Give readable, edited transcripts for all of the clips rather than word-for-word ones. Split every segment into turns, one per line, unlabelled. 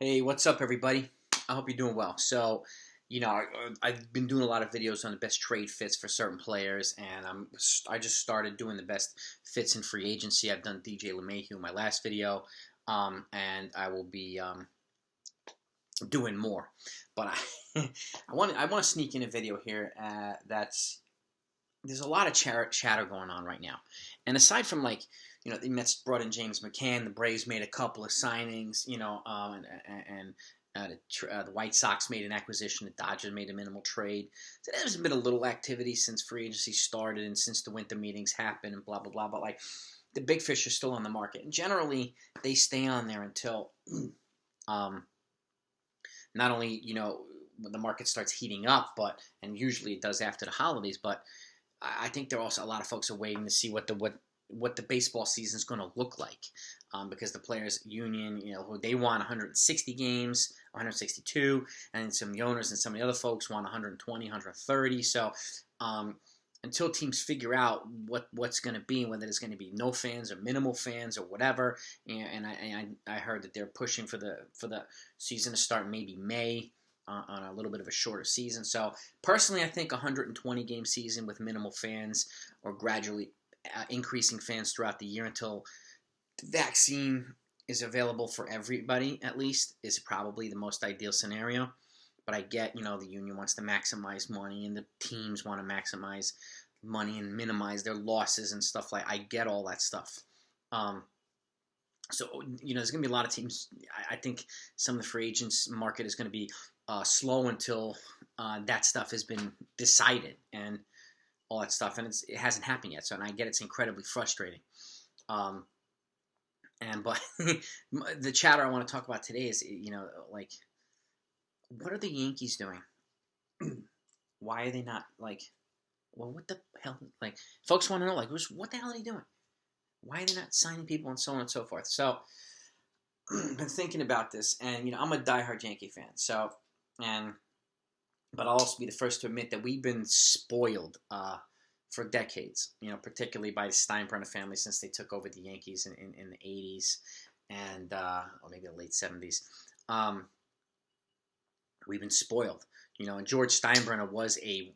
Hey, what's up, everybody? I hope you're doing well. So, I've been doing a lot of videos on the best trade fits for certain players, and I just started doing the best fits in free agency. I've done DJ Lemahieu in my last video, and I will be doing more. But I want to sneak in a video here there's a lot of chatter going on right now, and aside from the Mets brought in James McCann, the Braves made a couple of signings, the White Sox made an acquisition, the Dodgers made a minimal trade. So there's been a little activity since free agency started and since the winter meetings happened and blah blah blah. But the big fish are still on the market, and generally they stay on there until not only when the market starts heating up, and usually it does after the holidays, but I think there are also a lot of folks are waiting to see what the baseball season is going to look like, because the players union, they want 160 games, 162, and some of the owners and some of the other folks want 120, 130. So until teams figure out what's going to be, whether there's going to be no fans or minimal fans or whatever, and I heard that they're pushing for the season to start maybe May. On a little bit of a shorter season. So personally, I think 120 game season with minimal fans or gradually increasing fans throughout the year until the vaccine is available for everybody, at least, is probably the most ideal scenario. But I get, the union wants to maximize money and the teams want to maximize money and minimize their losses and stuff I get all that stuff. So, there's going to be a lot of teams. I think some of the free agents market is going to be slow until that stuff has been decided and all that stuff, and it hasn't happened yet. So, and I get it's incredibly frustrating. But the chatter I want to talk about today is, what are the Yankees doing? Why are they not what the hell? Folks want to know, what the hell are they doing? Why are they not signing people and so on and so forth? So, I've been thinking about this, and I'm a diehard Yankee fan. So, but I'll also be the first to admit that we've been spoiled for decades. Particularly by the Steinbrenner family since they took over the Yankees in the '80s and or maybe the late '70s. We've been spoiled. And George Steinbrenner was a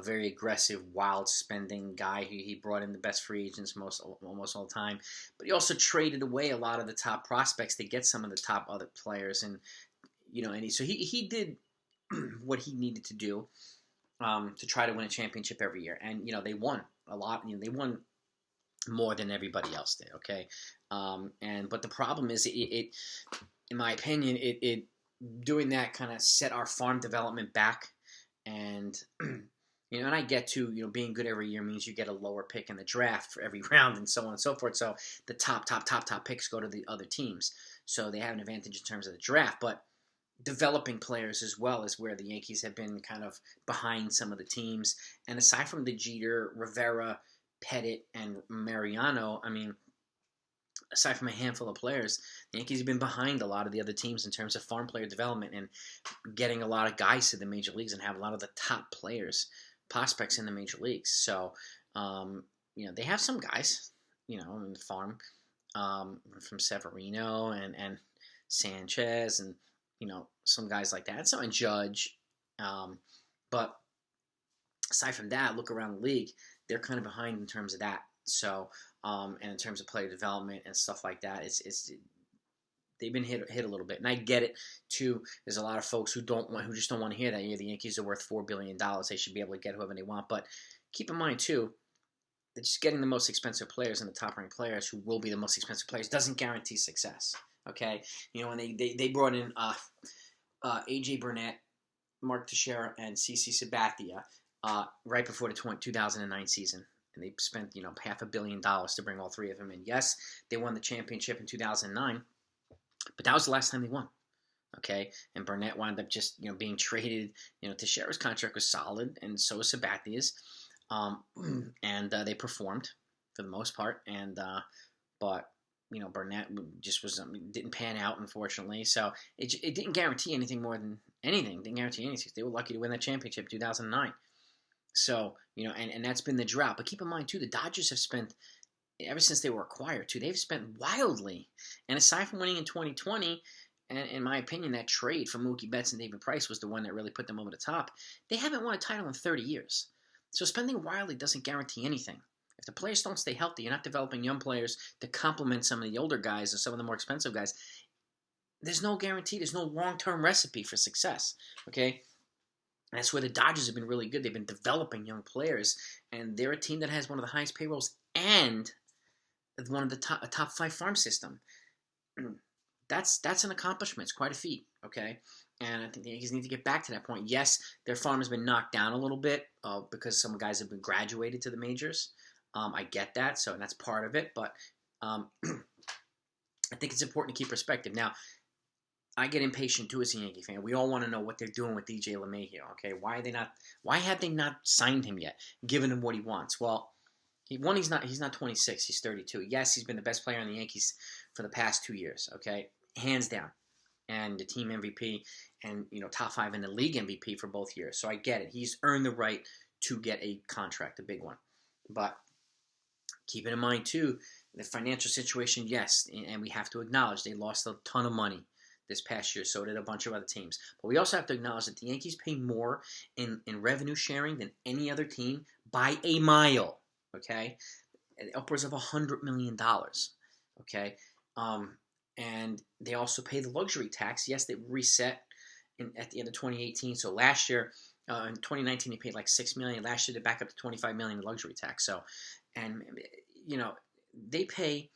very aggressive, wild spending guy. He brought in the best free agents almost all the time. But he also traded away a lot of the top prospects to get some of the top other players. And, so he did what he needed to do to try to win a championship every year. And, they won a lot. They won more than everybody else did, okay? But the problem is, it in my opinion, it doing that kind of set our farm development back. And and I get to, being good every year means you get a lower pick in the draft for every round and so on and so forth. So the top picks go to the other teams. So they have an advantage in terms of the draft. But developing players as well is where the Yankees have been kind of behind some of the teams. And aside from the Jeter, Rivera, Pettit, and Mariano, aside from a handful of players, the Yankees have been behind a lot of the other teams in terms of farm player development and getting a lot of guys to the major leagues and have a lot of the top prospects in the major leagues. So, they have some guys, in the farm, from Severino and Sanchez and, some guys like that. Some Judge. But aside from that, look around the league, they're kind of behind in terms of that. So, and in terms of player development and stuff like that, they've been hit a little bit, and I get it too. There's a lot of folks who just don't want to hear that. The Yankees are worth $4 billion. They should be able to get whoever they want. But keep in mind too, that just getting the most expensive players and the top-ranked players who will be the most expensive players doesn't guarantee success. Okay, when they brought in AJ Burnett, Mark Teixeira, and CC Sabathia right before the 2009 season. And they spent, $500 million to bring all three of them in. Yes, they won the championship in 2009, but that was the last time they won. Okay, and Burnett wound up just, being traded. Teixeira's contract was solid, and so was Sabathia's. And they performed for the most part. But Burnett just didn't pan out, unfortunately. So it didn't guarantee anything more than anything. It didn't guarantee anything. They were lucky to win that championship in 2009. So, and that's been the drought. But keep in mind, too, the Dodgers have spent, ever since they were acquired, too, they've spent wildly. And aside from winning in 2020, and in my opinion, that trade for Mookie Betts and David Price was the one that really put them over the top. They haven't won a title in 30 years. So spending wildly doesn't guarantee anything. If the players don't stay healthy, you're not developing young players to complement some of the older guys or some of the more expensive guys. There's no guarantee. There's no long-term recipe for success. Okay? And that's where the Dodgers have been really good. They've been developing young players, and they're a team that has one of the highest payrolls and one of the top 5 farm system. That's an accomplishment. It's quite a feat, okay? And I think the Yankees need to get back to that point. Yes, their farm has been knocked down a little bit because some guys have been graduated to the majors. I get that, so that's part of it. But I think it's important to keep perspective. Now, I get impatient too as a Yankee fan. We all want to know what they're doing with DJ Lemahieu. Okay, why have they not signed him yet, given him what he wants? Well, he's not 26. He's 32. Yes, he's been the best player on the Yankees for the past 2 years. Okay, hands down, and the team MVP, and top 5 in the league MVP for both years. So I get it. He's earned the right to get a contract, a big one. But keep it in mind too, the financial situation. Yes, and we have to acknowledge they lost a ton of money this past year. So did a bunch of other teams. But we also have to acknowledge that the Yankees pay more in revenue sharing than any other team by a mile. Okay, upwards of $100 million. Okay, and they also pay the luxury tax. Yes, they reset at the end of 2018. So last year, in 2019, they paid like $6 million. Last year, they back up to $25 million in luxury tax. So, and they pay.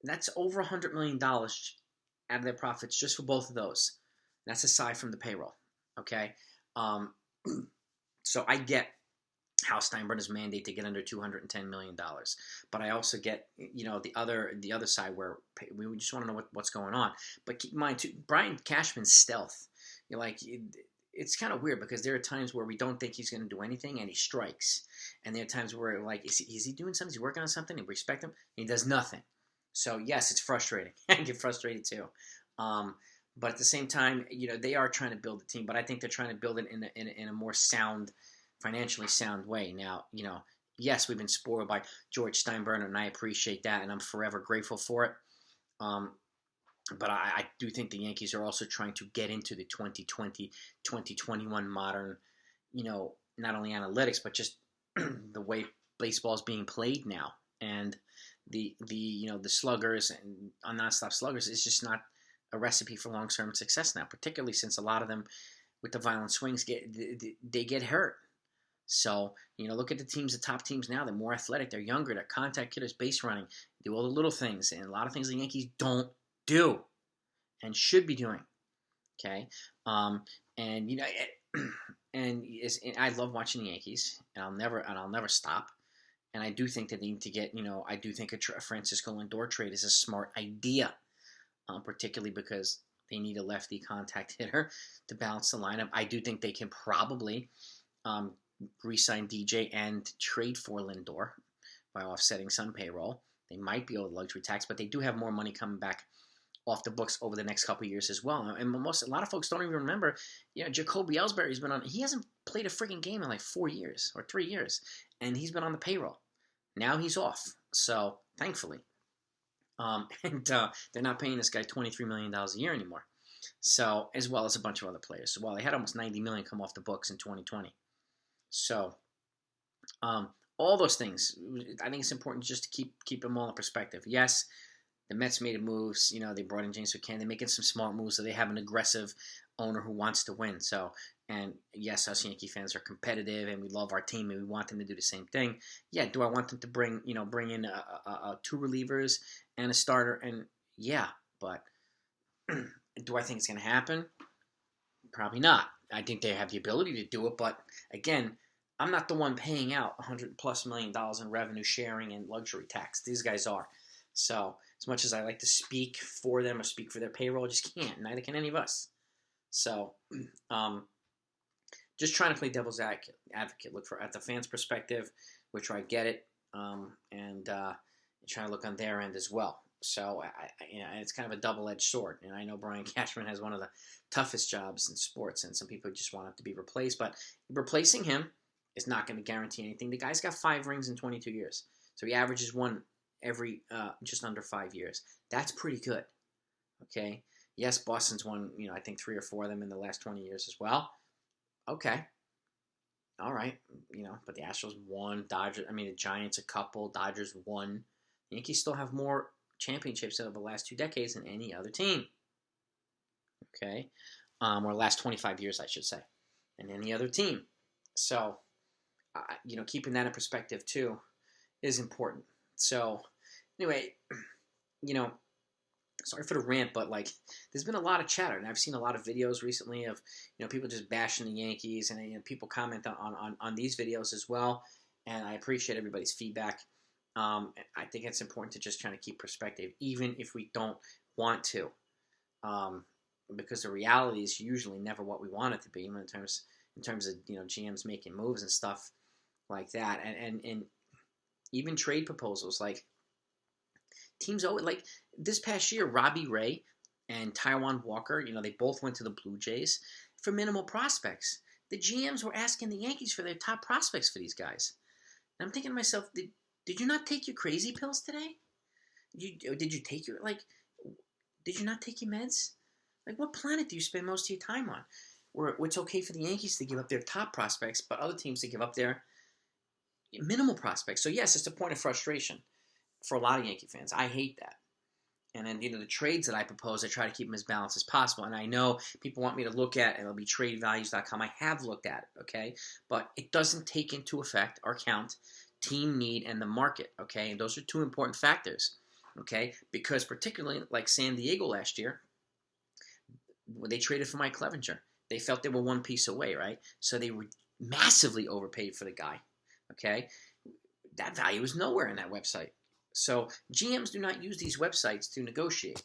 That's over $100 million out of their profits just for both of those. That's aside from the payroll. Okay, so I get how Steinbrenner's mandate to get under $210 million. But I also get, the other side where we just want to know what's going on. But keep in mind, too, Brian Cashman's stealth. It's kind of weird because there are times where we don't think he's going to do anything and he strikes. And there are times where, is he doing something? Is he working on something? And we respect him. And he does nothing. So, yes, it's frustrating. I get frustrated, too. But at the same time, they are trying to build a team. But I think they're trying to build it in a more sound, financially sound way. Now, yes, we've been spoiled by George Steinbrenner, and I appreciate that, and I'm forever grateful for it. But I do think the Yankees are also trying to get into the 2020, 2021 modern, not only analytics, but just the way baseball is being played now. And the sluggers and nonstop sluggers is just not a recipe for long-term success now, particularly since a lot of them with the violent swings they get hurt. So, look at the top teams now. They're more athletic. They're younger. They're contact hitters, base running, do all the little things. And a lot of things the Yankees don't do and should be doing. Okay? And I love watching the Yankees, and I'll never stop. And I do think that they need to get, I do think a Francisco Lindor trade is a smart idea, particularly because they need a lefty contact hitter to balance the lineup. I do think they can probably re-sign DJ and trade for Lindor by offsetting some payroll. They might be able to luxury tax, but they do have more money coming back off the books over the next couple of years as well. And a lot of folks don't even remember, Jacoby Ellsbury's been on. He hasn't played a freaking game in like 4 years or 3 years, and he's been on the payroll. Now he's off, so thankfully, and they're not paying this guy $23 million a year anymore. So, as well as a bunch of other players. Well, they had almost $90 million come off the books in 2020. So, all those things, I think it's important just to keep them all in perspective. Yes, the Mets made moves. They brought in James McCann. They're making some smart moves, so they have an aggressive owner who wants to win. So, and yes, us Yankee fans are competitive, and we love our team, and we want them to do the same thing. Yeah, do I want them to bring in two relievers and a starter? And yeah, but do I think it's going to happen? Probably not. I think they have the ability to do it, but again, I'm not the one paying out $100+ million in revenue sharing and luxury tax. These guys are. So, as much as I like to speak for them or speak for their payroll, I just can't. Neither can any of us. So, just trying to play devil's advocate. Look at the fans' perspective, which I get it, and trying to look on their end as well. So, it's kind of a double-edged sword. And I know Brian Cashman has one of the toughest jobs in sports, and some people just want him to be replaced. But replacing him is not going to guarantee anything. The guy's got 5 rings in 22 years. So he averages one every just under 5 years. That's pretty good. Okay? Yes, Boston's won, I think 3 or 4 of them in the last 20 years as well. Okay. All right. But the Astros won. The Giants a couple. Dodgers won. The Yankees still have more championships over the last 2 decades than any other team. Okay. Or last 25 years, I should say, than any other team. So, keeping that in perspective too is important. So, anyway, sorry for the rant, but there's been a lot of chatter, and I've seen a lot of videos recently of people just bashing the Yankees, and people comment on these videos as well. And I appreciate everybody's feedback. I think it's important to just try to keep perspective, even if we don't want to, because the reality is usually never what we want it to be, even in terms of GMs making moves and stuff like that, and even trade proposals teams always this past year. Robbie Ray and Taijuan Walker, they both went to the Blue Jays for minimal prospects. The GMs were asking the Yankees for their top prospects for these guys. And I'm thinking to myself, did you not take your crazy pills today? Did you take your did you not take your meds? What planet do you spend most of your time on? Where it's okay for the Yankees to give up their top prospects, but other teams to give up their minimal prospects. So yes, it's a point of frustration for a lot of Yankee fans. I hate that. And then, the trades that I propose, I try to keep them as balanced as possible. And I know people want me to look at MLBTradeValues.com. I have looked at it, okay? But it doesn't take into effect or count team need and the market, okay? And those are 2 important factors, okay? Because particularly like San Diego last year, when they traded for Mike Clevenger, they felt they were one piece away, right? So they were massively overpaid for the guy, okay? That value is nowhere in that website. So GMs do not use these websites to negotiate.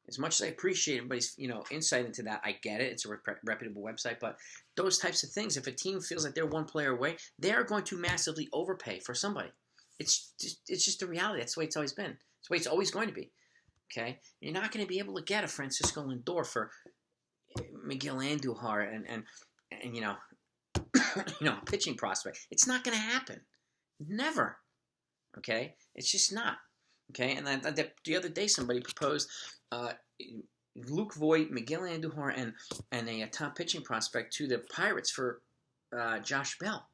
As much as I appreciate everybody's insight into that, I get it. It's a reputable website, but those types of things, if a team feels like they're one player away, they are going to massively overpay for somebody. It's just the reality. That's the way it's always been. It's the way it's always going to be. Okay, you're not going to be able to get a Francisco Lindor for Miguel Andujar and a pitching prospect. It's not going to happen. Never. Okay, it's just not. Okay, and the other day somebody proposed Luke Voit, Miguel Andujar, and a top pitching prospect to the Pirates for Josh Bell.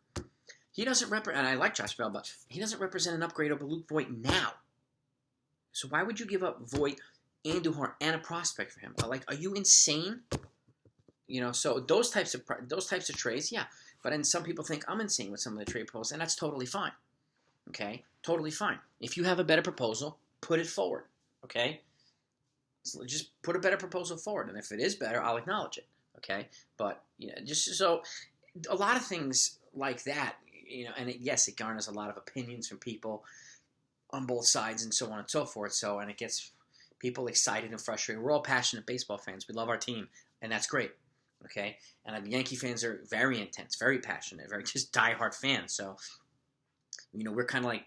He doesn't represent, and I like Josh Bell, but he doesn't represent an upgrade over Luke Voit now. So why would you give up Voit, Andujar, and a prospect for him? Are you insane? So those types of trades, yeah. But then some people think I'm insane with some of the trade proposals, and that's totally fine. Okay, totally fine. If you have a better proposal, put it forward. Okay, so just put a better proposal forward, and if it is better, I'll acknowledge it. Okay, but just so a lot of things like that, and yes, it garners a lot of opinions from people on both sides, and so on and so forth. So, and it gets people excited and frustrated. We're all passionate baseball fans. We love our team, and that's great. Okay, and Yankee fans are very intense, very passionate, very just diehard fans. So. We're kind of like,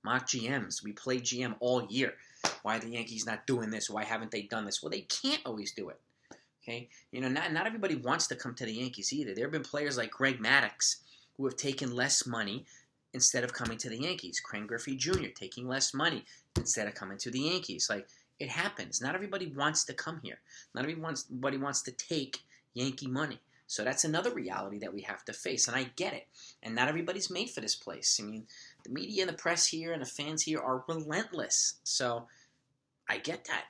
mock GMs. We play GM all year. Why are the Yankees not doing this? Why haven't they done this? Well, they can't always do it. Okay? Not everybody wants to come to the Yankees either. There have been players like Greg Maddux who have taken less money instead of coming to the Yankees. Ken Griffey Jr. taking less money instead of coming to the Yankees. It happens. Not everybody wants to come here. Not everybody wants to take Yankee money. So that's another reality that we have to face, and I get it. And not everybody's made for this place. I mean, the media and the press here and the fans here are relentless. So I get that.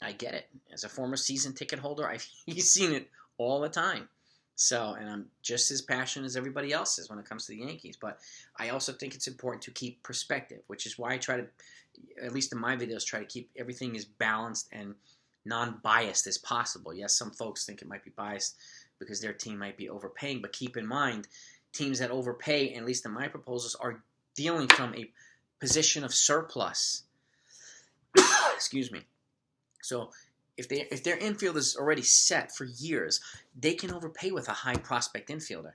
I get it. As a former season ticket holder, I've seen it all the time. So, and I'm just as passionate as everybody else is when it comes to the Yankees. But I also think it's important to keep perspective, which is why I try to, at least in my videos, try to keep everything as balanced and non-biased as possible. Yes, some folks think it might be biased because their team might be overpaying, but keep in mind, teams that overpay, at least in my proposals, are dealing from a position of surplus. Excuse me. So if their infield is already set for years, they can overpay with a high prospect infielder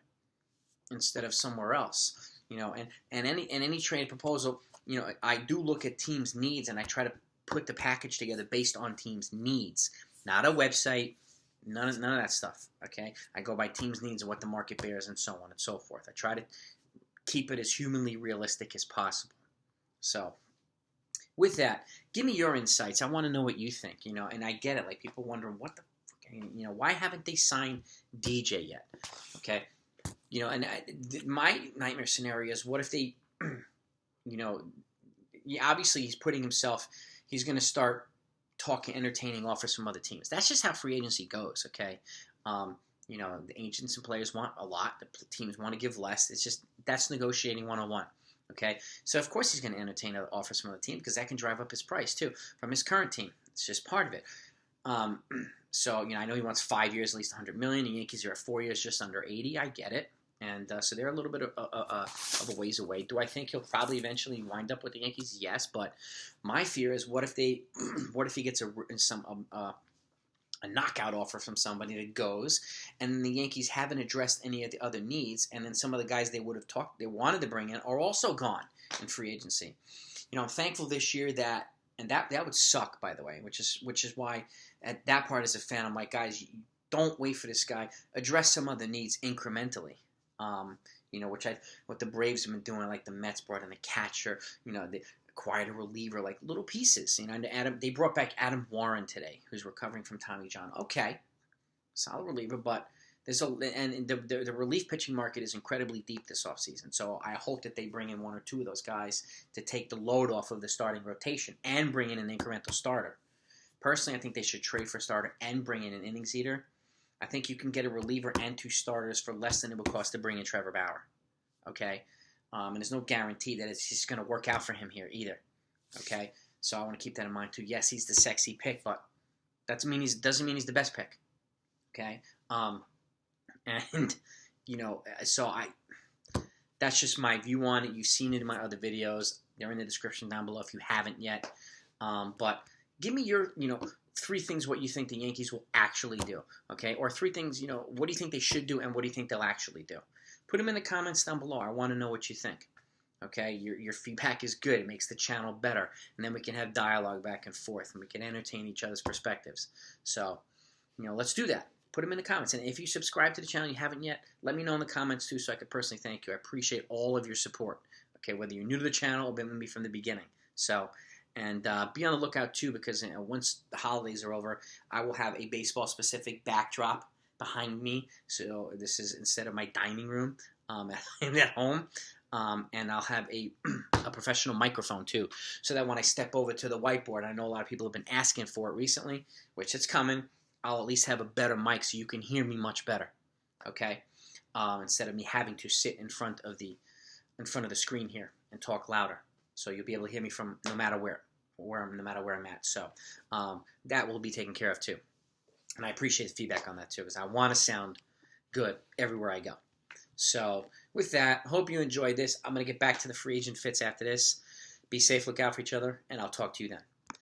instead of somewhere else. And any trade proposal, I do look at teams' needs and I try to put the package together based on teams' needs, not a website. None of that stuff, okay? I go by teams' needs and what the market bears and so on and so forth. I try to keep it as humanly realistic as possible. So, with that, give me your insights. I want to know what you think, you know, and I get it. Like, people wondering, what the fuck, you know, why haven't they signed DJ yet? Okay. You know, and my nightmare scenario is, what if they, you know, obviously he's putting himself, he's going to start talking, entertaining offers from other teams. That's just how free agency goes, okay? You know, the agents and players want a lot. The teams want to give less. It's just, that's negotiating 101, okay? So, of course, he's going to entertain offers from other teams, because that can drive up his price, too, from his current team. It's just part of it. So, you know, I know he wants 5 years, at least $100 million. The Yankees are at 4 years, just under 80. I get it. And so they're a little bit of a ways away. Do I think he'll probably eventually wind up with the Yankees? Yes, but my fear is, what if he gets a knockout offer from somebody that goes, and the Yankees haven't addressed any of the other needs, and then some of the guys they wanted to bring in are also gone in free agency. You know, I'm thankful this year that would suck, by the way, which is why at that part as a fan, I'm like, guys, don't wait for this guy. Address some other needs incrementally. You know, what the Braves have been doing, like the Mets brought in a catcher, you know, they acquired a reliever, like little pieces. You know, and they brought back Adam Warren today, who's recovering from Tommy John. Okay, solid reliever, but the relief pitching market is incredibly deep this offseason. So I hope that they bring in one or two of those guys to take the load off of the starting rotation and bring in an incremental starter. Personally, I think they should trade for a starter and bring in an innings eater. I think you can get a reliever and two starters for less than it would cost to bring in Trevor Bauer. Okay? And there's no guarantee that it's just going to work out for him here either. Okay? So I want to keep that in mind too. Yes, he's the sexy pick, but doesn't mean he's the best pick. Okay? And, you know, so that's just my view on it. You've seen it in my other videos. They're in the description down below if you haven't yet. But give me your, you know, 3 things what you think the Yankees will actually do, okay? Or 3 things, you know, what do you think they should do and what do you think they'll actually do? Put them in the comments down below. I want to know what you think, okay? Your feedback is good. It makes the channel better. And then we can have dialogue back and forth, and we can entertain each other's perspectives. So, you know, let's do that. Put them in the comments. And if you subscribe to the channel and you haven't yet, let me know in the comments too, so I could personally thank you. I appreciate all of your support, okay? Whether you're new to the channel or been with me from the beginning. So, and be on the lookout, too, because you know, once the holidays are over, I will have a baseball-specific backdrop behind me. So this is instead of my dining room at home. And I'll have a professional microphone, too, so that when I step over to the whiteboard, I know a lot of people have been asking for it recently, which it's coming. I'll at least have a better mic so you can hear me much better, okay? Instead of me having to sit in front of the screen here and talk louder. So you'll be able to hear me from no matter where I'm at. So that will be taken care of too. And I appreciate the feedback on that too, because I want to sound good everywhere I go. So with that, hope you enjoyed this. I'm going to get back to the free agent fits after this. Be safe, look out for each other, and I'll talk to you then.